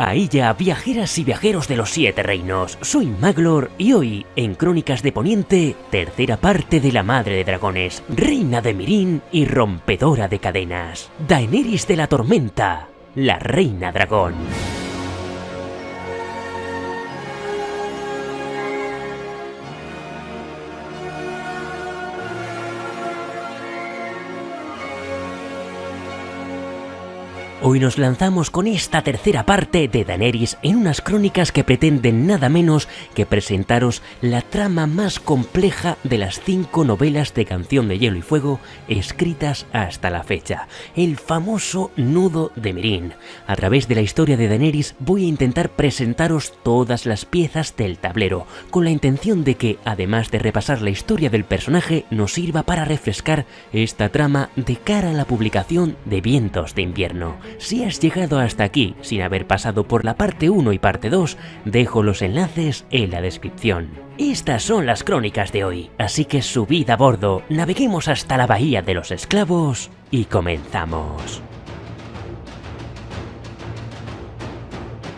Ahí ya, viajeras y viajeros de los 7 reinos, soy Maglor y hoy, en Crónicas de Poniente, tercera parte de la Madre de Dragones, Reina de Meereen y rompedora de cadenas, Daenerys de la Tormenta, la Reina Dragón. Hoy nos lanzamos con esta tercera parte de Daenerys en unas crónicas que pretenden nada menos que presentaros la trama más compleja de las 5 novelas de Canción de Hielo y Fuego escritas hasta la fecha, el famoso Nudo de Meereen. A través de la historia de Daenerys voy a intentar presentaros todas las piezas del tablero, con la intención de que, además de repasar la historia del personaje, nos sirva para refrescar esta trama de cara a la publicación de Vientos de Invierno. Si has llegado hasta aquí sin haber pasado por la parte 1 y parte 2, dejo los enlaces en la descripción. Estas son las crónicas de hoy, así que subid a bordo, naveguemos hasta la Bahía de los Esclavos y comenzamos.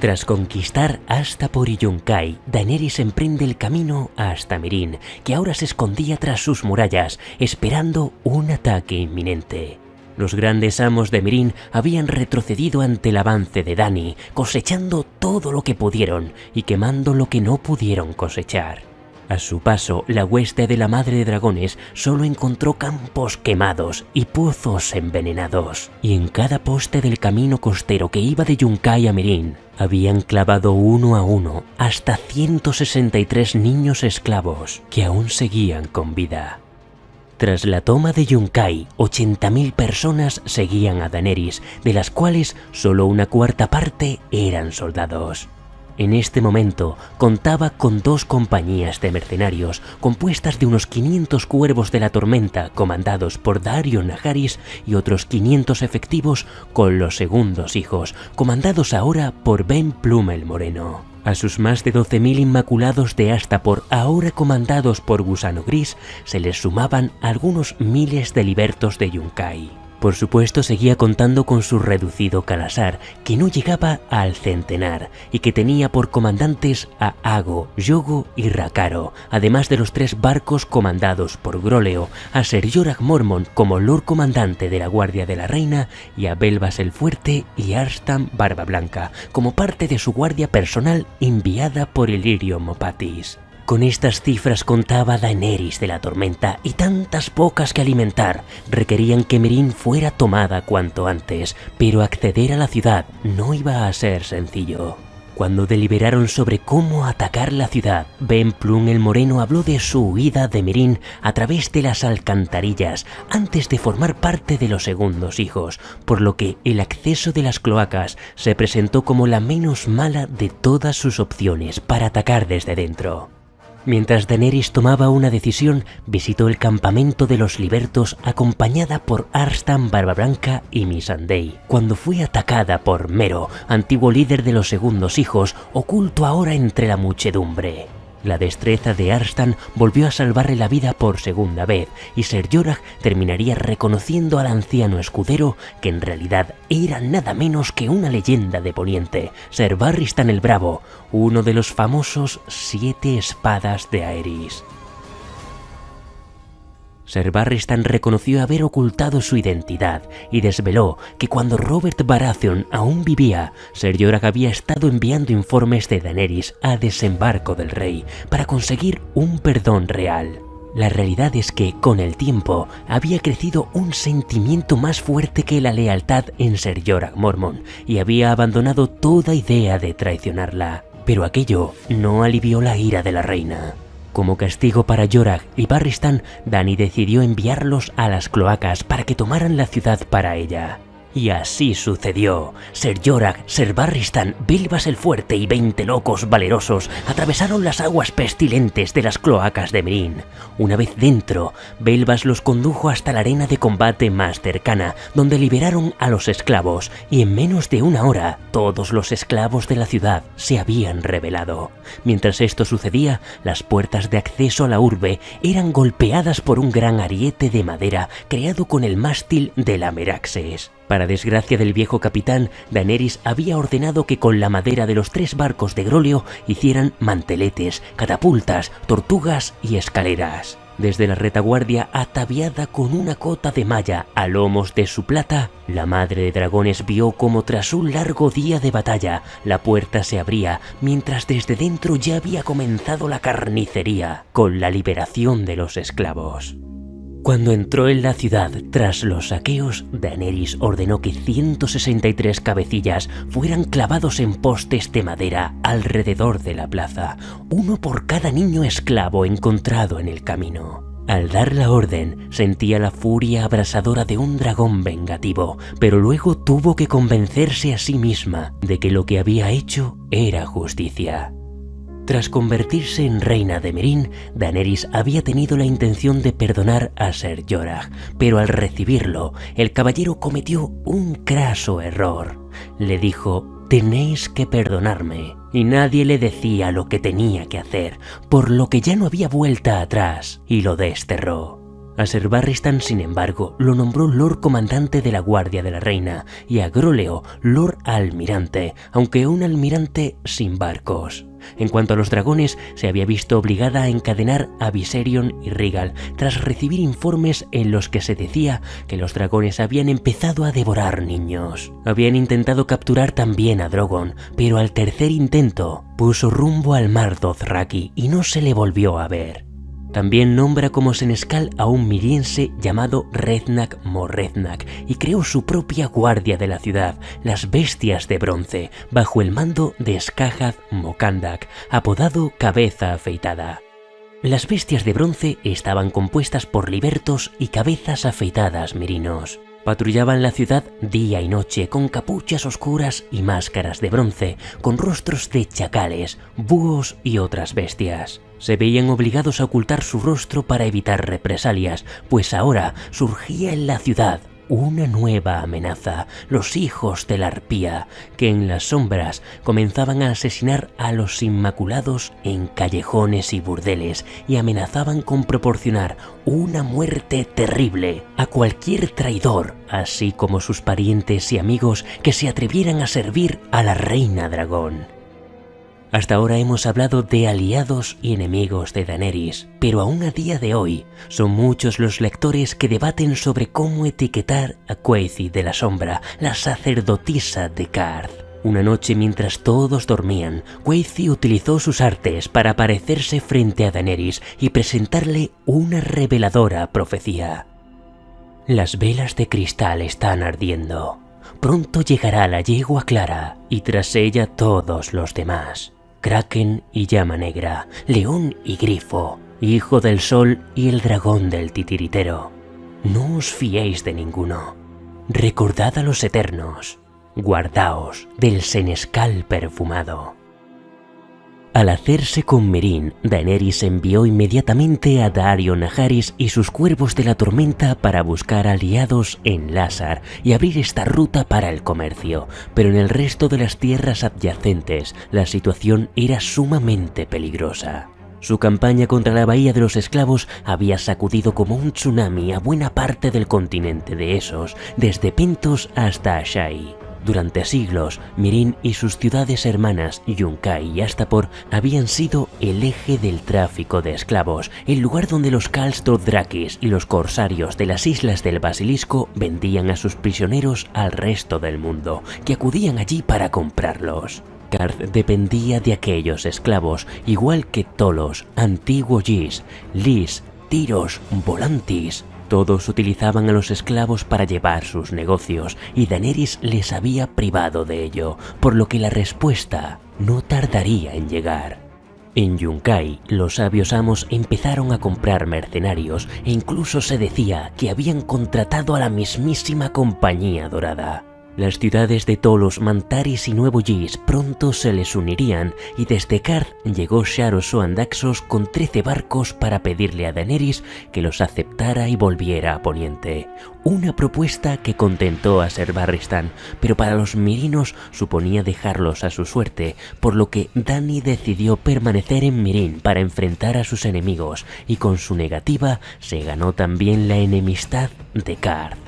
Tras conquistar Astapor y Yunkai, Daenerys emprende el camino hasta Meereen, que ahora se escondía tras sus murallas, esperando un ataque inminente. Los grandes amos de Meereen habían retrocedido ante el avance de Dany, cosechando todo lo que pudieron y quemando lo que no pudieron cosechar. A su paso, la hueste de la Madre de Dragones solo encontró campos quemados y pozos envenenados, y en cada poste del camino costero que iba de Yunkai a Meereen, habían clavado uno a uno hasta 163 niños esclavos que aún seguían con vida. Tras la toma de Yunkai, 80.000 personas seguían a Daenerys, de las cuales solo una cuarta parte eran soldados. En este momento contaba con 2 compañías de mercenarios, compuestas de unos 500 cuervos de la tormenta comandados por Daario Naharis y otros 500 efectivos con los segundos hijos, comandados ahora por Ben Plume el Moreno. A sus más de 12.000 inmaculados de Astapor, ahora comandados por Gusano Gris, se les sumaban algunos miles de libertos de Yunkai. Por supuesto, seguía contando con su reducido Khalasar, que no llegaba al centenar, y que tenía por comandantes a Ago, Yogo y Rakaro, además de los 3 barcos comandados por Groleo, a Ser Jorah Mormont como Lord Comandante de la Guardia de la Reina, y a Belvas el Fuerte y Arstan Barba Blanca, como parte de su guardia personal enviada por Illyrio Mopatis. Con estas cifras contaba Daenerys de la Tormenta, y tantas pocas que alimentar requerían que Meereen fuera tomada cuanto antes, pero acceder a la ciudad no iba a ser sencillo. Cuando deliberaron sobre cómo atacar la ciudad, Ben Plume el Moreno habló de su huida de Meereen a través de las alcantarillas antes de formar parte de los segundos hijos, por lo que el acceso de las cloacas se presentó como la menos mala de todas sus opciones para atacar desde dentro. Mientras Daenerys tomaba una decisión, visitó el campamento de los libertos acompañada por Arstan Barba Blanca y Missandei, cuando fue atacada por Mero, antiguo líder de los segundos hijos, oculto ahora entre la muchedumbre. La destreza de Arstan volvió a salvarle la vida por segunda vez, y Ser Jorah terminaría reconociendo al anciano escudero, que en realidad era nada menos que una leyenda de Poniente, Ser Barristan el Bravo, uno de los famosos 7 espadas de Aerys. Ser Barristan reconoció haber ocultado su identidad y desveló que cuando Robert Baratheon aún vivía, Ser Jorah había estado enviando informes de Daenerys a Desembarco del Rey para conseguir un perdón real. La realidad es que, con el tiempo, había crecido un sentimiento más fuerte que la lealtad en Ser Jorah Mormont y había abandonado toda idea de traicionarla. Pero aquello no alivió la ira de la reina. Como castigo para Jorah y Barristan, Dany decidió enviarlos a las cloacas para que tomaran la ciudad para ella. Y así sucedió. Ser Jorah, Ser Barristan, Belvas el Fuerte y 20 locos valerosos atravesaron las aguas pestilentes de las cloacas de Meereen. Una vez dentro, Belvas los condujo hasta la arena de combate más cercana, donde liberaron a los esclavos, y en menos de una hora, todos los esclavos de la ciudad se habían rebelado. Mientras esto sucedía, las puertas de acceso a la urbe eran golpeadas por un gran ariete de madera creado con el mástil de la Meraxes. Para desgracia del viejo capitán, Daenerys había ordenado que con la madera de los 3 barcos de Groleo hicieran manteletes, catapultas, tortugas y escaleras. Desde la retaguardia, ataviada con una cota de malla a lomos de su plata, la madre de dragones vio como tras un largo día de batalla, la puerta se abría, mientras desde dentro ya había comenzado la carnicería, con la liberación de los esclavos. Cuando entró en la ciudad tras los saqueos, Daenerys ordenó que 163 cabecillas fueran clavados en postes de madera alrededor de la plaza, uno por cada niño esclavo encontrado en el camino. Al dar la orden, sentía la furia abrasadora de un dragón vengativo, pero luego tuvo que convencerse a sí misma de que lo que había hecho era justicia. Tras convertirse en reina de Meereen, Daenerys había tenido la intención de perdonar a Ser Jorah, pero al recibirlo, el caballero cometió un craso error. Le dijo: «Tenéis que perdonarme», y nadie le decía lo que tenía que hacer, por lo que ya no había vuelta atrás, y lo desterró. A Ser Barristan, sin embargo, lo nombró Lord Comandante de la Guardia de la Reina y a Groleo Lord Almirante, aunque un almirante sin barcos. En cuanto a los dragones, se había visto obligada a encadenar a Viserion y Rhaegal tras recibir informes en los que se decía que los dragones habían empezado a devorar niños. Habían intentado capturar también a Drogon, pero al tercer intento puso rumbo al mar Dothraki y no se le volvió a ver. También nombra como senescal a un miriense llamado Rednak Morrednak y creó su propia guardia de la ciudad, las Bestias de Bronce, bajo el mando de Skahad Mokandak, apodado Cabeza Afeitada. Las Bestias de Bronce estaban compuestas por libertos y cabezas afeitadas merinos. Patrullaban la ciudad día y noche con capuchas oscuras y máscaras de bronce, con rostros de chacales, búhos y otras bestias. Se veían obligados a ocultar su rostro para evitar represalias, pues ahora surgía en la ciudad una nueva amenaza, los hijos de la arpía, que en las sombras comenzaban a asesinar a los inmaculados en callejones y burdeles y amenazaban con proporcionar una muerte terrible a cualquier traidor, así como sus parientes y amigos que se atrevieran a servir a la reina dragón. Hasta ahora hemos hablado de aliados y enemigos de Daenerys, pero aún a día de hoy son muchos los lectores que debaten sobre cómo etiquetar a Quaithy de la Sombra, la sacerdotisa de Qarth. Una noche mientras todos dormían, Quaithy utilizó sus artes para aparecerse frente a Daenerys y presentarle una reveladora profecía. Las velas de cristal están ardiendo. Pronto llegará la yegua clara y tras ella todos los demás. Kraken y llama negra, león y grifo, hijo del sol y el dragón del titiritero. No os fiéis de ninguno. Recordad a los eternos. Guardaos del senescal perfumado. Al hacerse con Meereen, Daenerys envió inmediatamente a Daario Naharis y sus cuervos de la tormenta para buscar aliados en Lhásar y abrir esta ruta para el comercio, pero en el resto de las tierras adyacentes la situación era sumamente peligrosa. Su campaña contra la Bahía de los Esclavos había sacudido como un tsunami a buena parte del continente de Essos, desde Pentos hasta Asshai. Durante siglos, Meereen y sus ciudades hermanas, Yunkai y Astapor, habían sido el eje del tráfico de esclavos, el lugar donde los Khals Dothrakis y los corsarios de las Islas del Basilisco vendían a sus prisioneros al resto del mundo, que acudían allí para comprarlos. Qarth dependía de aquellos esclavos, igual que Tolos, Antiguo Ys, Lys, Tyros, Volantis. Todos utilizaban a los esclavos para llevar sus negocios y Daenerys les había privado de ello, por lo que la respuesta no tardaría en llegar. En Yunkai, los sabios amos empezaron a comprar mercenarios e incluso se decía que habían contratado a la mismísima Compañía Dorada. Las ciudades de Tolos, Mantaris y Nuevo Ys pronto se les unirían y desde Qarth llegó Sharo Soan Daxos con 13 barcos para pedirle a Daenerys que los aceptara y volviera a Poniente. Una propuesta que contentó a Ser Barristan, pero para los meerinos suponía dejarlos a su suerte, por lo que Dany decidió permanecer en Meereen para enfrentar a sus enemigos y con su negativa se ganó también la enemistad de Qarth.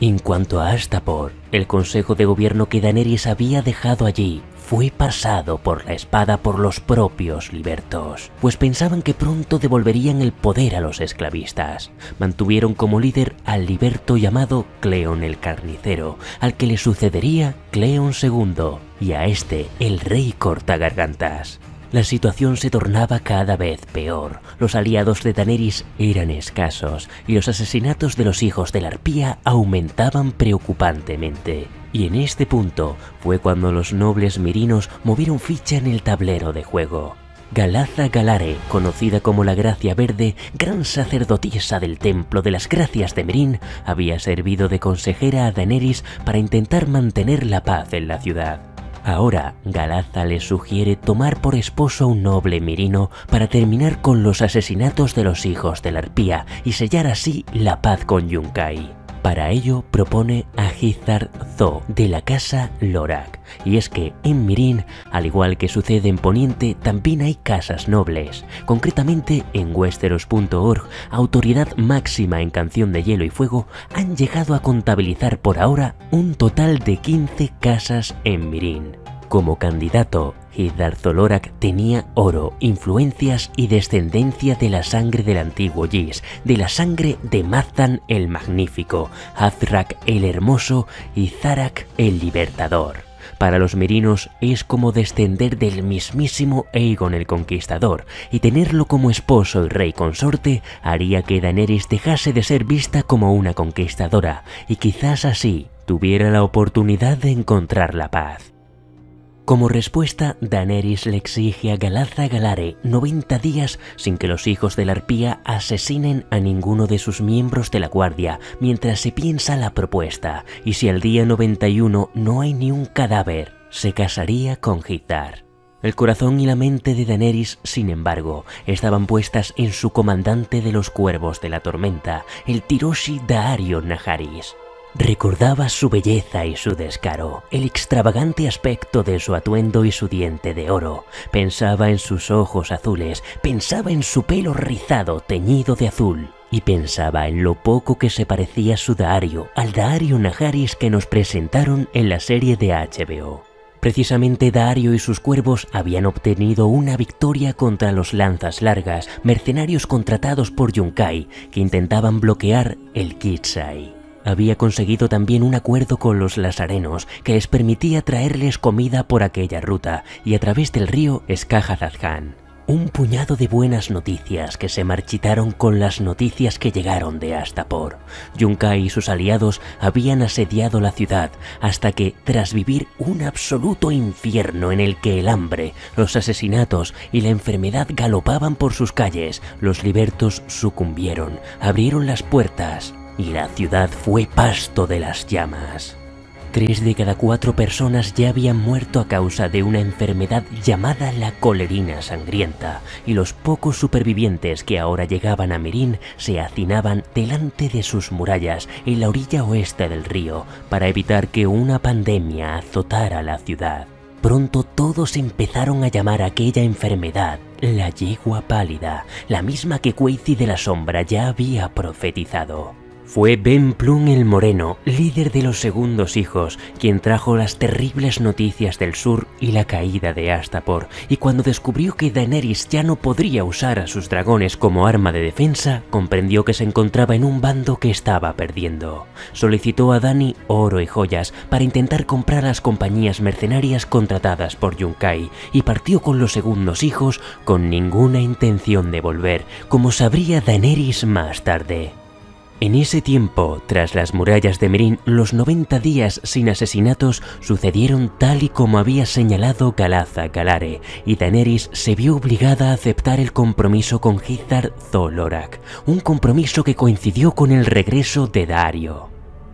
En cuanto a Astapor, el consejo de gobierno que Daenerys había dejado allí fue pasado por la espada por los propios libertos, pues pensaban que pronto devolverían el poder a los esclavistas. Mantuvieron como líder al liberto llamado Cleon el Carnicero, al que le sucedería Cleon II, y a este el Rey Cortagargantas. La situación se tornaba cada vez peor. Los aliados de Daenerys eran escasos y los asesinatos de los hijos de la Arpía aumentaban preocupantemente. Y en este punto fue cuando los nobles mirinos movieron ficha en el tablero de juego. Galaza Galare, conocida como la Gracia Verde, gran sacerdotisa del Templo de las Gracias de Meereen, había servido de consejera a Daenerys para intentar mantener la paz en la ciudad. Ahora, Galaza le sugiere tomar por esposo a un noble mirino para terminar con los asesinatos de los hijos de la Arpía y sellar así la paz con Yunkai. Para ello propone a Hizdahr Zo de la casa Lorak, y es que en Meereen, al igual que sucede en Poniente, también hay casas nobles. Concretamente en Westeros.org, autoridad máxima en Canción de Hielo y Fuego, han llegado a contabilizar por ahora un total de 15 casas en Meereen. Como candidato, Hizdahr Zo Lorak tenía oro, influencias y descendencia de la sangre del antiguo Ys, de la sangre de Mazdan el Magnífico, Azrak el Hermoso y Zarak el Libertador. Para los merinos es como descender del mismísimo Aegon el Conquistador, y tenerlo como esposo y rey consorte haría que Daenerys dejase de ser vista como una conquistadora, y quizás así tuviera la oportunidad de encontrar la paz. Como respuesta, Daenerys le exige a Galaza Galare 90 días sin que los hijos de la Arpía asesinen a ninguno de sus miembros de la guardia mientras se piensa la propuesta, y si al día 91 no hay ni un cadáver, se casaría con Hizdahr. El corazón y la mente de Daenerys, sin embargo, estaban puestas en su comandante de los Cuervos de la Tormenta, el Tyroshi Daario Naharis. Recordaba su belleza y su descaro, el extravagante aspecto de su atuendo y su diente de oro. Pensaba en sus ojos azules, pensaba en su pelo rizado teñido de azul, y pensaba en lo poco que se parecía su Daario al Daario Naharis que nos presentaron en la serie de HBO. Precisamente Daario y sus cuervos habían obtenido una victoria contra los Lanzas Largas, mercenarios contratados por Yunkai, que intentaban bloquear el Kitsai. Había conseguido también un acuerdo con los lasarenos que les permitía traerles comida por aquella ruta y a través del río Skahazadhan. Un puñado de buenas noticias que se marchitaron con las noticias que llegaron de Astapor. Yunkai y sus aliados habían asediado la ciudad hasta que, tras vivir un absoluto infierno en el que el hambre, los asesinatos y la enfermedad galopaban por sus calles, los libertos sucumbieron, abrieron las puertas y la ciudad fue pasto de las llamas. 3 de cada 4 personas ya habían muerto a causa de una enfermedad llamada la colerina sangrienta, y los pocos supervivientes que ahora llegaban a Meereen se hacinaban delante de sus murallas en la orilla oeste del río para evitar que una pandemia azotara la ciudad. Pronto todos empezaron a llamar a aquella enfermedad la yegua pálida, la misma que Quaithy de la Sombra ya había profetizado. Fue Ben Plum el Moreno, líder de los segundos hijos, quien trajo las terribles noticias del sur y la caída de Astapor, y cuando descubrió que Daenerys ya no podría usar a sus dragones como arma de defensa, comprendió que se encontraba en un bando que estaba perdiendo. Solicitó a Dany oro y joyas para intentar comprar a las compañías mercenarias contratadas por Yunkai, y partió con los segundos hijos con ninguna intención de volver, como sabría Daenerys más tarde. En ese tiempo, tras las murallas de Meereen, los 90 días sin asesinatos sucedieron tal y como había señalado Galaza Galare, y Daenerys se vio obligada a aceptar el compromiso con Hizdahr Zo Lorak, un compromiso que coincidió con el regreso de Daario.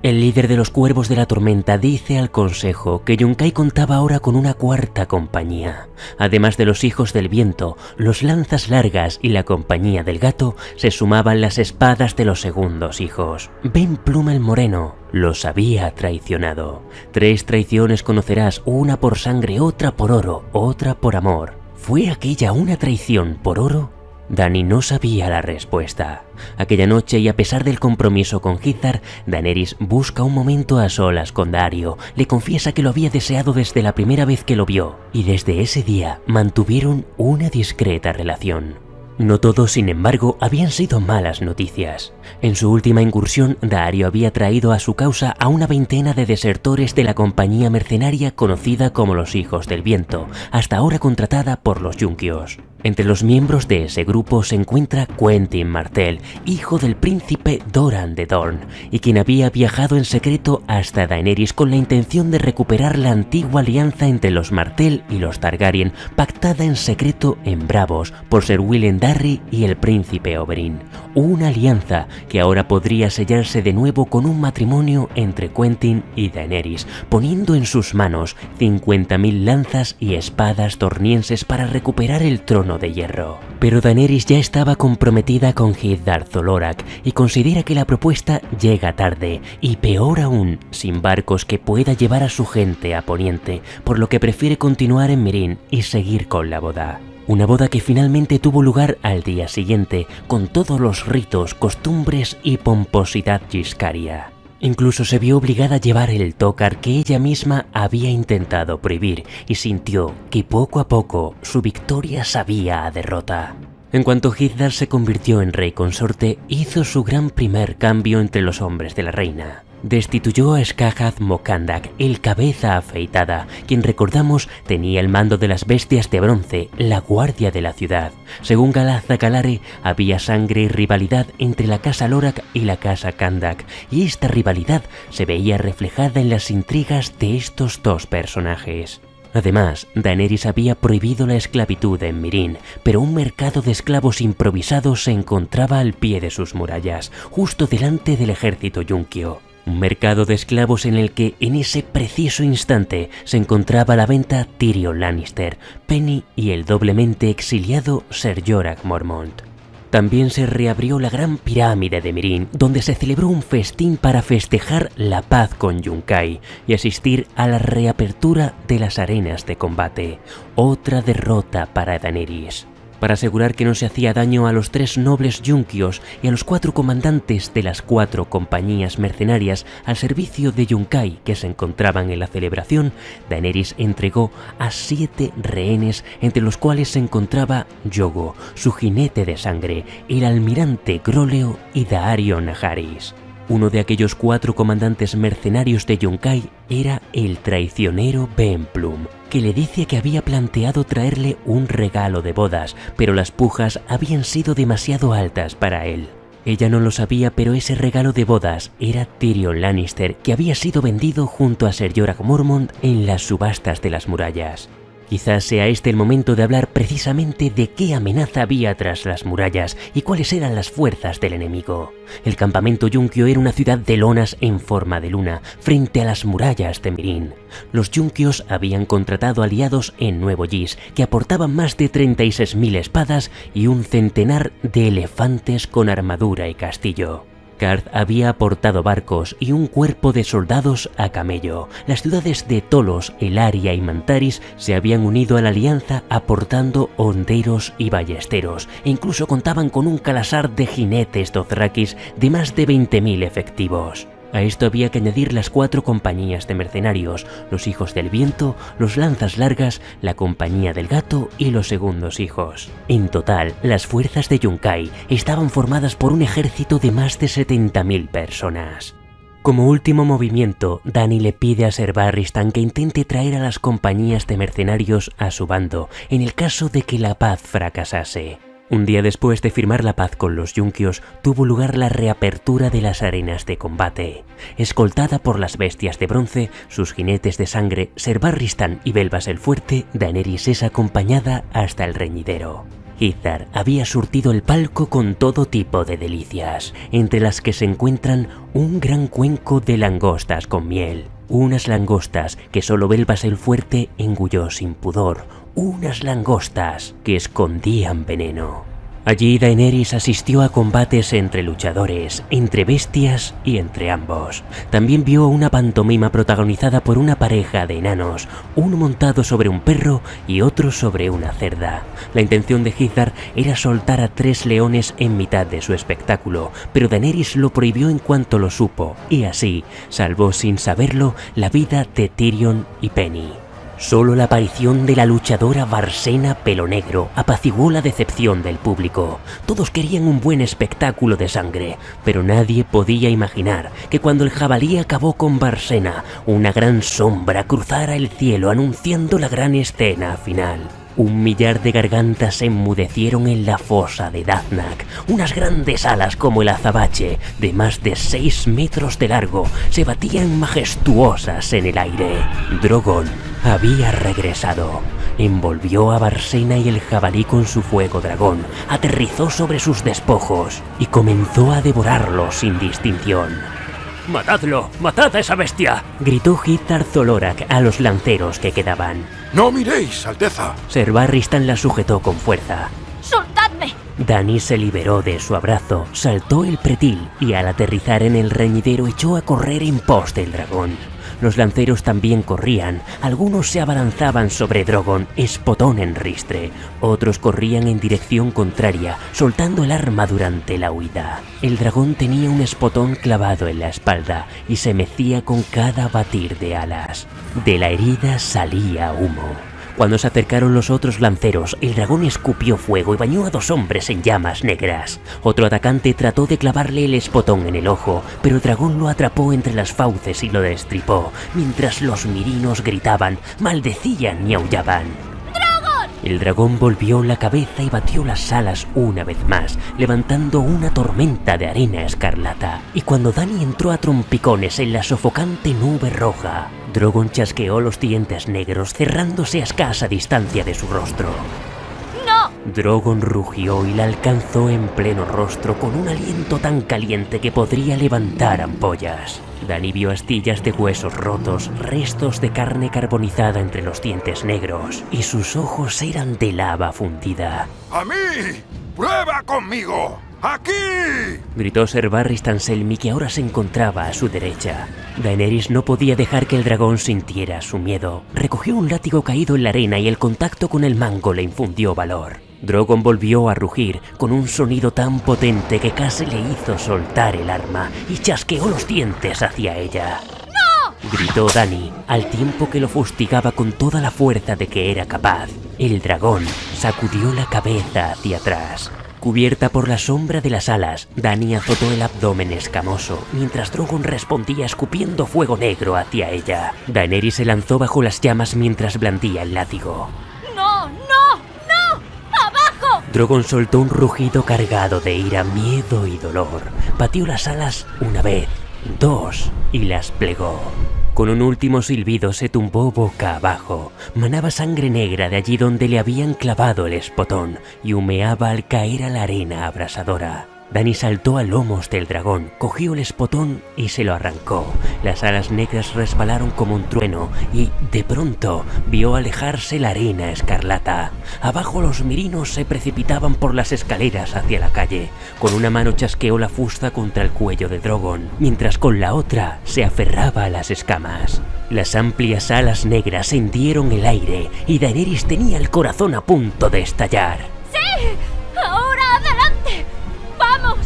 El líder de los Cuervos de la Tormenta dice al consejo que Yunkai contaba ahora con una cuarta compañía. Además de los Hijos del Viento, los Lanzas Largas y la Compañía del Gato, se sumaban las espadas de los segundos hijos. Ben Plum el Moreno los había traicionado. 3 traiciones conocerás, una por sangre, otra por oro, otra por amor. ¿Fue aquella una traición por oro? Dany no sabía la respuesta. Aquella noche, y a pesar del compromiso con Hizzard, Daenerys busca un momento a solas con Daario, le confiesa que lo había deseado desde la primera vez que lo vio, y desde ese día mantuvieron una discreta relación. No todo, sin embargo, habían sido malas noticias. En su última incursión, Daario había traído a su causa a una veintena de desertores de la compañía mercenaria conocida como los Hijos del Viento, hasta ahora contratada por los Yunquios. Entre los miembros de ese grupo se encuentra Quentyn Martell, hijo del príncipe Doran de Dorne, y quien había viajado en secreto hasta Daenerys con la intención de recuperar la antigua alianza entre los Martell y los Targaryen, pactada en secreto en Braavos por Ser Willem Darry y el príncipe Oberyn. Una alianza que ahora podría sellarse de nuevo con un matrimonio entre Quentyn y Daenerys, poniendo en sus manos 50.000 lanzas y espadas tornienses para recuperar el trono de hierro. Pero Daenerys ya estaba comprometida con Hizzard Zolorak y considera que la propuesta llega tarde y, peor aún, sin barcos que pueda llevar a su gente a Poniente, por lo que prefiere continuar en Meereen y seguir con la boda. Una boda que finalmente tuvo lugar al día siguiente, con todos los ritos, costumbres y pomposidad giscaria. Incluso se vio obligada a llevar el tócar que ella misma había intentado prohibir y sintió que poco a poco su victoria sabía a derrota. En cuanto Hizzard se convirtió en rey consorte, hizo su gran primer cambio entre los hombres de la reina. Destituyó a Skahad Mokandak, el cabeza afeitada, quien recordamos tenía el mando de las bestias de bronce, la guardia de la ciudad. Según Galaza Galare, había sangre y rivalidad entre la casa Lorak y la casa Kandak, y esta rivalidad se veía reflejada en las intrigas de estos dos personajes. Además, Daenerys había prohibido la esclavitud en Meereen, pero un mercado de esclavos improvisados se encontraba al pie de sus murallas, justo delante del ejército yunquio. Un mercado de esclavos en el que en ese preciso instante se encontraba a la venta Tyrion Lannister, Penny y el doblemente exiliado Ser Jorah Mormont. También se reabrió la gran pirámide de Meereen, donde se celebró un festín para festejar la paz con Yunkai y asistir a la reapertura de las arenas de combate. Otra derrota para Daenerys. Para asegurar que no se hacía daño a los 3 nobles yunquios y a los 4 comandantes de las 4 compañías mercenarias al servicio de Yunkai que se encontraban en la celebración, Daenerys entregó a 7 rehenes, entre los cuales se encontraba Yogo, su jinete de sangre, el almirante Gróleo y Daario Naharis. Uno de aquellos 4 comandantes mercenarios de Yunkai era el traicionero Ben Plum, que le dice que había planteado traerle un regalo de bodas, pero las pujas habían sido demasiado altas para él. Ella no lo sabía, pero ese regalo de bodas era Tyrion Lannister, que había sido vendido junto a Ser Jorah Mormont en las subastas de las murallas. Quizás sea este el momento de hablar precisamente de qué amenaza había tras las murallas y cuáles eran las fuerzas del enemigo. El campamento yunquio era una ciudad de lonas en forma de luna, frente a las murallas de Meereen. Los yunquios habían contratado aliados en Nuevo Ys, que aportaban más de 36.000 espadas y un centenar de elefantes con armadura y castillo. Qarth había aportado barcos y un cuerpo de soldados a camello. Las ciudades de Tolos, Elaria y Mantaris se habían unido a la alianza aportando honderos y ballesteros, e incluso contaban con un calasar de jinetes dothrakis de más de 20.000 efectivos. A esto había que añadir las 4 compañías de mercenarios, los Hijos del Viento, los Lanzas Largas, la Compañía del Gato y los Segundos Hijos. En total, las fuerzas de Yunkai estaban formadas por un ejército de más de 70.000 personas. Como último movimiento, Dany le pide a Ser Barristan que intente traer a las compañías de mercenarios a su bando, en el caso de que la paz fracasase. Un día después de firmar la paz con los yunquios, tuvo lugar la reapertura de las arenas de combate. Escoltada por las bestias de bronce, sus jinetes de sangre, Ser Barristan y Belvas el Fuerte, Daenerys es acompañada hasta el reñidero. Hizzard había surtido el palco con todo tipo de delicias, entre las que se encuentran un gran cuenco de langostas con miel, unas langostas que solo Belvas el Fuerte engulló sin pudor, unas langostas que escondían veneno. Allí Daenerys asistió a combates entre luchadores, entre bestias y entre ambos. También vio una pantomima protagonizada por una pareja de enanos, uno montado sobre un perro y otro sobre una cerda. La intención de Hizzard era soltar a 3 leones en mitad de su espectáculo, pero Daenerys lo prohibió en cuanto lo supo, y así salvó sin saberlo la vida de Tyrion y Penny. Solo la aparición de la luchadora Varsena Pelo Negro apaciguó la decepción del público. Todos querían un buen espectáculo de sangre, pero nadie podía imaginar que cuando el jabalí acabó con Varsena, una gran sombra cruzara el cielo anunciando la gran escena final. 1 millar de gargantas se enmudecieron en la fosa de Daznak. Unas grandes alas como el azabache, de más de 6 metros de largo, se batían majestuosas en el aire. Drogon había regresado. Envolvió a Varsena y el jabalí con su fuego dragón, aterrizó sobre sus despojos y comenzó a devorarlos sin distinción. ¡Matadlo! ¡Matad a esa bestia!, gritó Hizzard Zolorak a los lanceros que quedaban. ¡No miréis, Alteza! Ser Barristan la sujetó con fuerza. ¡Soltadme! Dany se liberó de su abrazo, saltó el pretil y al aterrizar en el reñidero echó a correr en pos del dragón. Los lanceros también corrían, algunos se abalanzaban sobre Drogon, espotón en ristre, otros corrían en dirección contraria, soltando el arma durante la huida. El dragón tenía un espotón clavado en la espalda y se mecía con cada batir de alas. De la herida salía humo. Cuando se acercaron los otros lanceros, el dragón escupió fuego y bañó a 2 hombres en llamas negras. Otro atacante trató de clavarle el espotón en el ojo, pero el dragón lo atrapó entre las fauces y lo destripó, mientras los mirinos gritaban, maldecían y aullaban. El dragón volvió la cabeza y batió las alas una vez más, levantando una tormenta de arena escarlata. Y cuando Dany entró a trompicones en la sofocante nube roja, Drogon chasqueó los dientes negros, cerrándose a escasa distancia de su rostro. ¡No! Drogon rugió y la alcanzó en pleno rostro con un aliento tan caliente que podría levantar ampollas. Dany vio astillas de huesos rotos, restos de carne carbonizada entre los dientes negros, y sus ojos eran de lava fundida. ¡A mí! ¡Prueba conmigo! ¡Aquí! Gritó Ser Barristan Selmy, que ahora se encontraba a su derecha. Daenerys no podía dejar que el dragón sintiera su miedo. Recogió un látigo caído en la arena y el contacto con el mango le infundió valor. Drogon volvió a rugir con un sonido tan potente que casi le hizo soltar el arma y chasqueó los dientes hacia ella. ¡No! Gritó Dany, al tiempo que lo fustigaba con toda la fuerza de que era capaz. El dragón sacudió la cabeza hacia atrás. Cubierta por la sombra de las alas, Dany azotó el abdomen escamoso, mientras Drogon respondía escupiendo fuego negro hacia ella. Daenerys se lanzó bajo las llamas mientras blandía el látigo. ¡No! ¡No! ¡No! ¡Abajo! Drogon soltó un rugido cargado de ira, miedo y dolor. Batió las alas 1 vez, 2 y las plegó. Con un último silbido se tumbó boca abajo. Manaba sangre negra de allí donde le habían clavado el espotón y humeaba al caer a la arena abrasadora. Dany saltó a lomos del dragón, cogió el espotón y se lo arrancó. Las alas negras resbalaron como un trueno y, de pronto, vio alejarse la arena escarlata. Abajo los mirinos se precipitaban por las escaleras hacia la calle. Con una mano chasqueó la fusta contra el cuello de Drogon, mientras con la otra se aferraba a las escamas. Las amplias alas negras hendieron el aire y Daenerys tenía el corazón a punto de estallar. ¡Sí! ¡Ahora adelante! ¡Vamos!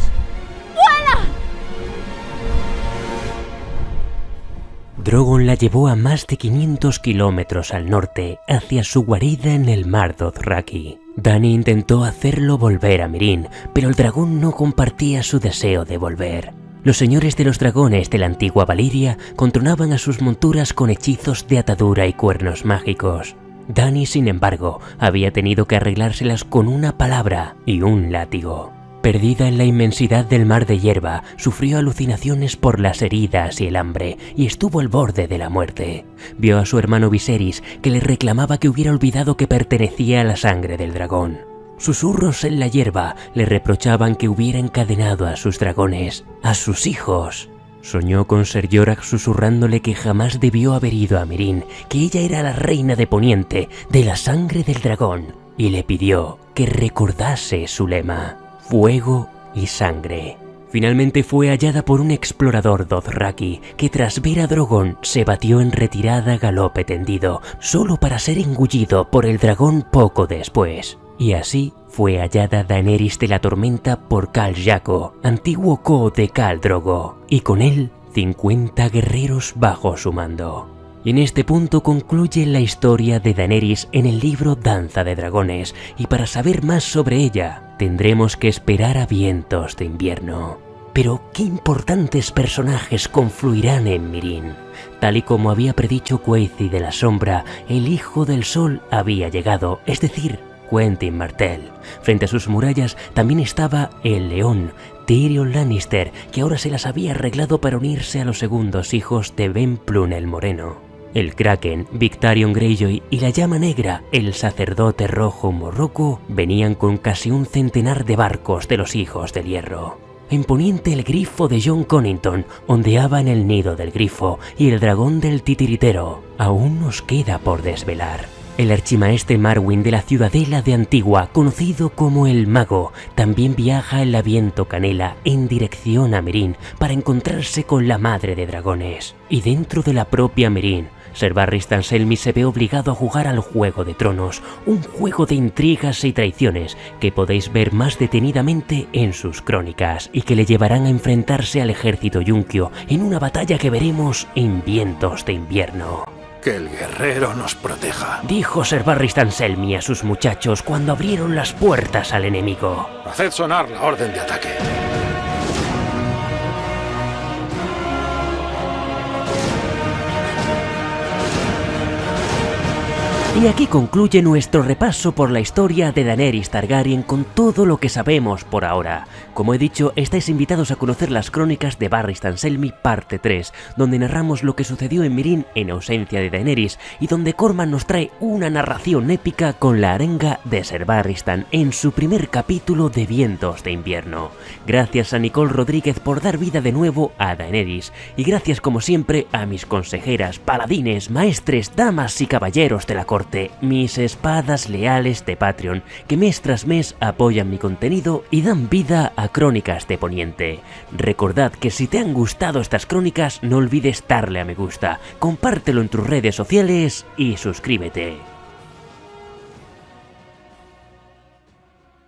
¡Vuela! Drogon la llevó a más de 500 kilómetros al norte, hacia su guarida en el mar Dothraki. Dany intentó hacerlo volver a Meereen, pero el dragón no compartía su deseo de volver. Los señores de los dragones de la antigua Valyria controlaban a sus monturas con hechizos de atadura y cuernos mágicos. Dany, sin embargo, había tenido que arreglárselas con una palabra y un látigo. Perdida en la inmensidad del mar de hierba, sufrió alucinaciones por las heridas y el hambre, y estuvo al borde de la muerte. Vio a su hermano Viserys, que le reclamaba que hubiera olvidado que pertenecía a la sangre del dragón. Susurros en la hierba le reprochaban que hubiera encadenado a sus dragones, a sus hijos. Soñó con Ser Jorah susurrándole que jamás debió haber ido a Meereen, que ella era la reina de Poniente, de la sangre del dragón, y le pidió que recordase su lema: fuego y sangre. Finalmente fue hallada por un explorador dothraki que tras ver a Drogon se batió en retirada a galope tendido, solo para ser engullido por el dragón poco después. Y así fue hallada Daenerys de la Tormenta por Khal Drago, antiguo Khal de Khal Drogo, y con él 50 guerreros bajo su mando. Y en este punto concluye la historia de Daenerys en el libro Danza de Dragones, y para saber más sobre ella tendremos que esperar a Vientos de Invierno. Pero ¿qué importantes personajes confluirán en Meereen? Tal y como había predicho Quaithi de la Sombra, el Hijo del Sol había llegado, es decir, Quentyn Martell. Frente a sus murallas también estaba el León, Tyrion Lannister, que ahora se las había arreglado para unirse a los segundos hijos de Ben Plun el Moreno. El Kraken, Victarion Greyjoy y la Llama Negra, el sacerdote rojo Morroco, venían con casi un centenar de barcos de los Hijos del Hierro. En Poniente el grifo de Jon Connington ondeaba en el nido del grifo y el dragón del titiritero aún nos queda por desvelar. El archimaestre Marwyn de la Ciudadela de Antigua, conocido como el Mago, también viaja en la Viento Canela en dirección a Meereen para encontrarse con la Madre de Dragones. Y dentro de la propia Meereen, Ser Barristan Selmy se ve obligado a jugar al Juego de Tronos, un juego de intrigas y traiciones que podéis ver más detenidamente en sus crónicas y que le llevarán a enfrentarse al ejército Yunkio en una batalla que veremos en Vientos de Invierno. Que el guerrero nos proteja, dijo Ser Barristan Selmy a sus muchachos cuando abrieron las puertas al enemigo. Haced sonar la orden de ataque. Y aquí concluye nuestro repaso por la historia de Daenerys Targaryen con todo lo que sabemos por ahora. Como he dicho, estáis invitados a conocer las crónicas de Barristan Selmy parte 3, donde narramos lo que sucedió en Meereen en ausencia de Daenerys y donde Corman nos trae una narración épica con la arenga de Ser Barristan en su primer capítulo de Vientos de Invierno. Gracias a Nicole Rodríguez por dar vida de nuevo a Daenerys y gracias como siempre a mis consejeras, paladines, maestres, damas y caballeros de la corte, mis espadas leales de Patreon, que mes tras mes apoyan mi contenido y dan vida a Crónicas de Poniente. Recordad que si te han gustado estas crónicas, no olvides darle a me gusta, compártelo en tus redes sociales y suscríbete.